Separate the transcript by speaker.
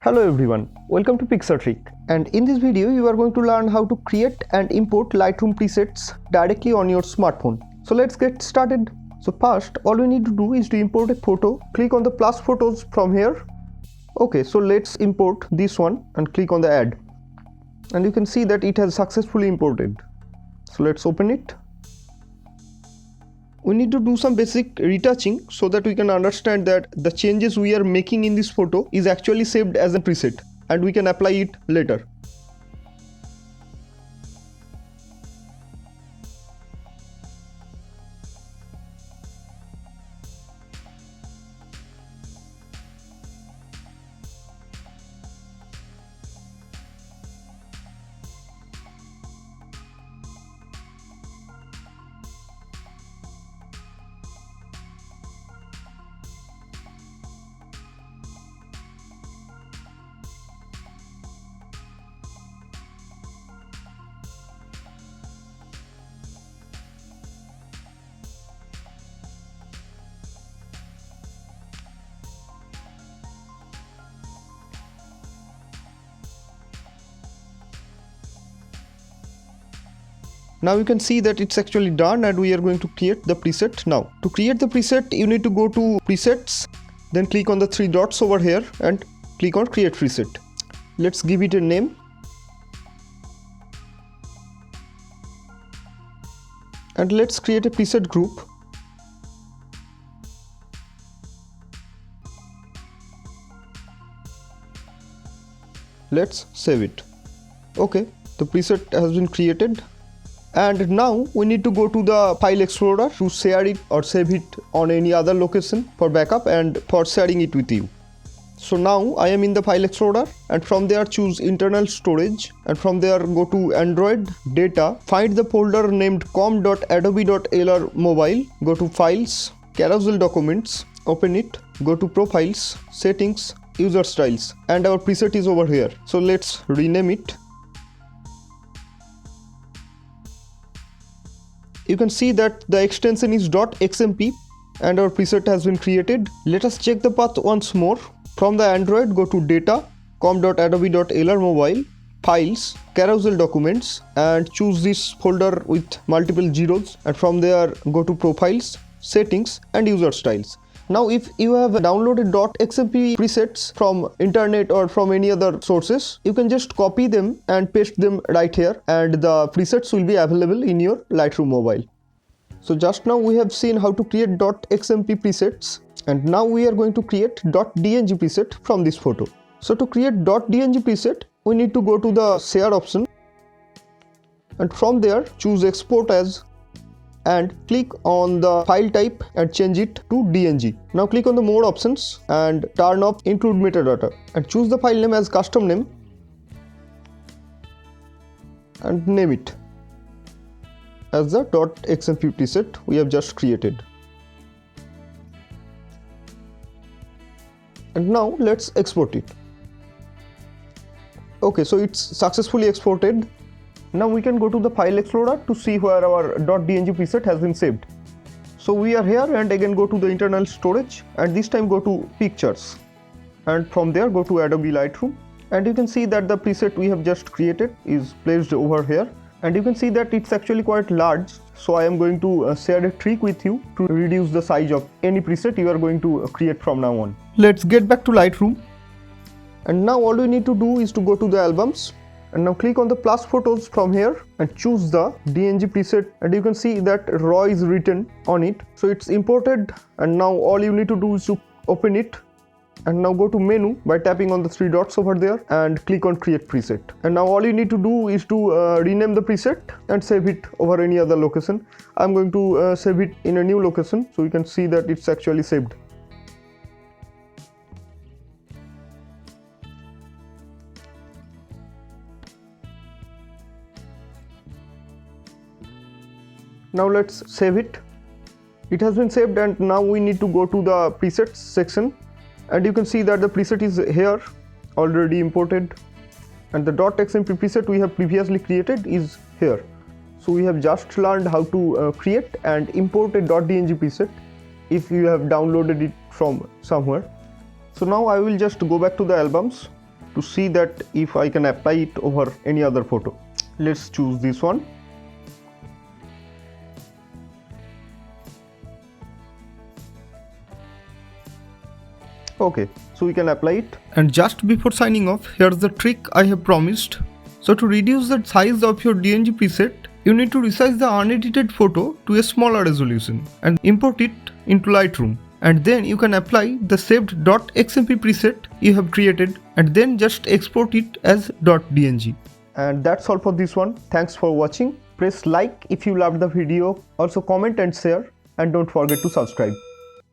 Speaker 1: Hello everyone, welcome to Pixartrick, and in this video you are going to learn how to create and import Lightroom presets directly on your smartphone. So let's get started. So first, all we need to do is to import a photo. Click on the plus photos from here. Okay, so let's import this one and click on the add. And you can see that it has successfully imported. So let's open it. We need to do some basic retouching so that we can understand that the changes we are making in this photo is actually saved as a preset and we can apply it later. Now you can see that it's actually done and we are going to create the preset now. To create the preset, you need to go to presets, then click on the three dots over here and click on create preset. Let's give it a name. And let's create a preset group. Let's save it. Okay, the preset has been created. And now we need to go to the file explorer to share it or save it on any other location for backup and for sharing it with you. So now I am in the file explorer and from there choose internal storage and from there go to Android data, find the folder named com.adobe.lr mobile, go to files, carousel documents, open it, go to profiles, settings, user styles, and our preset is over here. So let's rename it. You can see that the extension is .xmp and our preset has been created. Let us check the path once more. From the Android, go to data, com.adobe.lr mobile, files, carousel documents, and choose this folder with multiple zeros, and from there go to profiles, settings, and user styles. Now if you have downloaded .xmp presets from internet or from any other sources, you can just copy them and paste them right here and the presets will be available in your Lightroom Mobile. So just now we have seen how to create .xmp presets and now we are going to create .dng preset from this photo. So to create .dng preset, we need to go to the share option and from there choose export as and click on the file type and change it to DNG. Now click on the more options and turn off include metadata and choose the file name as custom name and name it as the .xmp preset we have just created. And now let's export it. Okay, so it's successfully exported. Now we can go to the file explorer to see where our .dng preset has been saved. So we are here and again go to the internal storage and this time go to pictures and from there go to Adobe Lightroom and you can see that the preset we have just created is placed over here and you can see that it's actually quite large. So I am going to share a trick with you to reduce the size of any preset you are going to create from now on. Let's get back to Lightroom and now all we need to do is to go to the albums. And now click on the plus photos from here and choose the DNG preset and you can see that RAW is written on it. So it's imported and now all you need to do is to open it and now go to menu by tapping on the three dots over there and click on create preset. And now all you need to do is to rename the preset and save it over any other location. I'm going to save it in a new location so you can see that it's actually saved. Now let's save it. It has been saved and now we need to go to the presets section and you can see that the preset is here already imported and the .xmp preset we have previously created is here. So we have just learned how to create and import a .dng preset if you have downloaded it from somewhere. So now I will just go back to the albums to see that if I can apply it over any other photo. Let's choose this one. Okay, so we can apply it. And just before signing off, here's the trick I have promised. So to reduce the size of your DNG preset, you need to resize the unedited photo to a smaller resolution and import it into Lightroom. And then you can apply the saved .xmp preset you have created and then just export it as .dng. And that's all for this one. Thanks for watching. Press like if you loved the video. Also comment and share, and don't forget to subscribe.